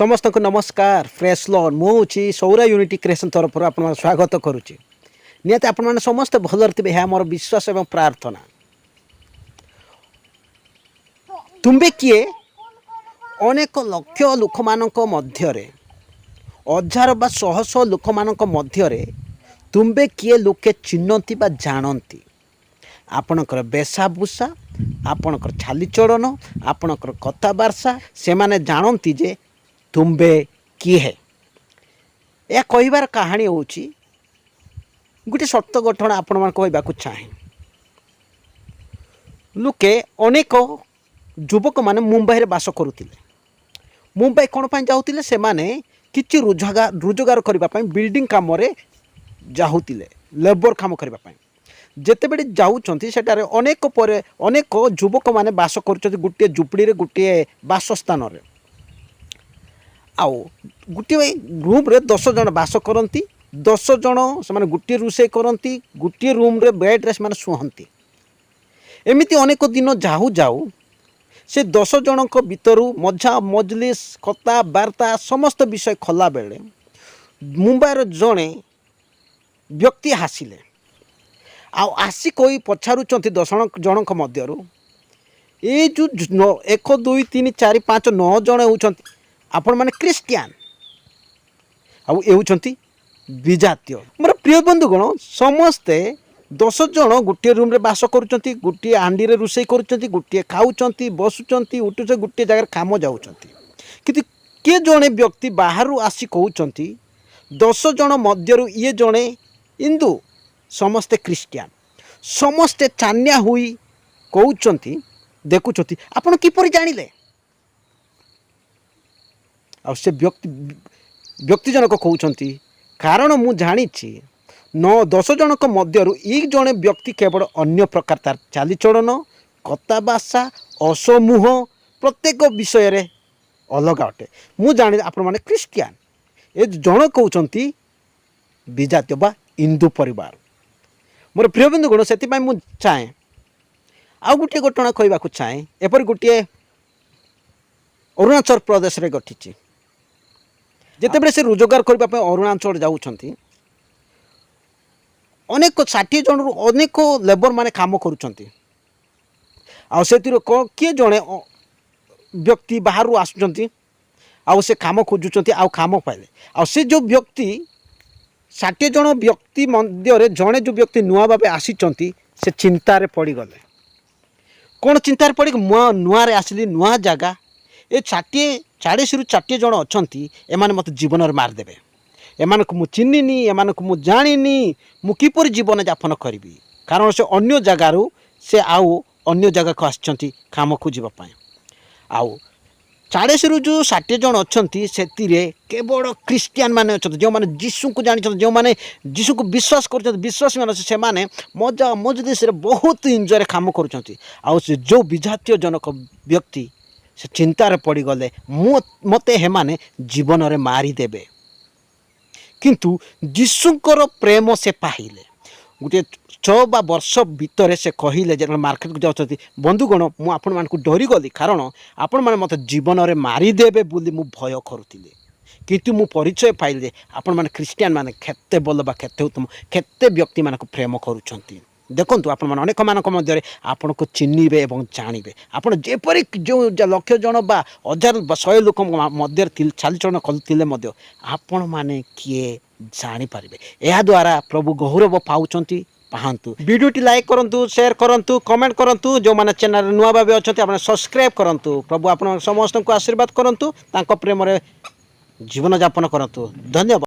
समस्त को नमस्कार फ्रेश लॉन मुझे सौरा यूनिटी क्रिएशन तरफ आप स्वागत करुच्ची निहत आपण मैंने समस्त भलर थे यह मोर विश्वास एवं प्रार्थना। तुम्बे किए अनेक लक्ष लोक मानक मध्यरे हजार बा शह शह लोक मानक मध्यरे तुम्बे किए लोके चिन्हती बा जानती आपणकर बेशाभूषा आपणकर छालीचलन आपणकर कथबार्ता से माने जानती जे तुम्बे किए है। यह कहबार कहानी हूँ गोटे सत्य घटना आपण मान कहवाक चाहे। लोके अनेक युवक माने मुंबई रे बास करुतिले। मुंबई कौन पाई जाउतिले से माने किछि रोजगार करबा पाई बिल्डिंग काम रे जाउतिले लेबर काम करबा पाई जेते बेले जाउचंती सेटारे अनेक युवक माने बास करुचंती गुटिए झुपड़ी रे गुटिए बासस्थान रे आउ गोटे रूम रे 10 जन बास करती 10 जन से गोटे रोषे करती गोटे रूम रे बेड रे से शुहती एमती अनेक दिन जाऊ जाऊ से 10 जन भितर मजा मजलिस कथा बार्ता समस्त विषय खला बेले मुंबईर जड़े व्यक्ति हासिले आसी कोई पचारुंट 10 जन मध्य ये जो 1 2 3 4 5 9 जन होती आपण माने क्रिस्टियन आउंट विजातीय मोर प्रिय बंधुगण समस्ते 10 जन गोटे रूम रे बास करुँच गोटे हांडी रे रोषे करुँच गोटे खाऊँच बसुँच उठुच गोटे जगह काम जाऊँच कि किए जड़े व्यक्ति बाहर आसी कहते 10 जन मध्य ये जड़े हिंदू समस्ते क्रिस्टियन समस्ते चान्या हुई कहते देखुं आपण किपर जानिले आ से व्यक्ति जनक कहते कारण मु जानी 10 जनक मध्य एक जड़े व्यक्ति केवल अन्य प्रकार तार चालीचलन कथबार्ता असमूह प्रत्येक विषय रे अलग अटे मु जानी आपण माने क्रिस्टियन ए जन कहते विजातीय बा हिंदू परिवार मोर प्रिय बंधुगण से मु चाहे आउ गोटे घटना कहवाक चाहे एपर गोटे अरुणाचल प्रदेश रे घटी जितेबले से रोजगार करने अरुणाचल जाऊँच अनेक 60 जन अनेक लेबर माने काम करुँच किए जड़े व्यक्ति बाहर आसुँच से काम खोजुंट आउ काम पाइले आ से जो व्यक्ति 60 जन व्यक्ति मध्य जड़े जो व्यक्ति नुआ भाव आसी से चिंतार पड़गले कौन चिंतार पड़ नुआ आसली नुआ जगह ये 40 ରୁ 60 जन अच्छा एमाने मत जीवन मारदेवे एमान को मु चिन्हिनी एमान को मु जानिनी मु किपर जीवन यापन करी कारण से अन्य जगार से आउ अन्य जगह को आसछंती काम खोजापी आउ 40 ରୁ जो 60 जन अच्छा से केवल क्रिस्टियन माने अच्छा जो माने जीशु को जानी जो माने जीशु को विश्वास कर विश्वास मान से माने मजा मजलिस बहुत इंजय काम करुँच जो विजातीय जनक व्यक्ति से चिंतार पड़गले मते हेमाने जीवन रे मारिदेवे किंतु जीशुकर प्रेम से पाइले गोटे 6 वर्ष भितर से कहले जो मार्केट को जाऊँ बंधुगण मु आपण मान डरीगली कारण आपण मैंने मत जीवन रे मारिदेवे बोली मु भय करुली किंतु मु परिचय पाइले आपण मैंने क्रिस्टियन माने केते बल बा केते उत्तम केते व्यक्ति मानक प्रेम करुछंती देखु आपण अनेक मानक मध्य आपण को चिन्हिबे एवं जानवे आपण जेपरी जो लक्ष जन बा 1000 100 लोक मध्य चालीचलन करते आपण माने किए जानी पारिबे एहा द्वारा प्रभु गौरव पाउचंती पाहतु वीडियोटी लाइक करंतु शेयर करंतु कमेंट करंतु जो माने चैनल नुआ भाबे अछंती आपण सब्सक्राइब करंतु प्रभु आपण समस्त को आशीर्वाद करंतु तांको प्रेम रे जीवन यापन करंतु धन्यवाद।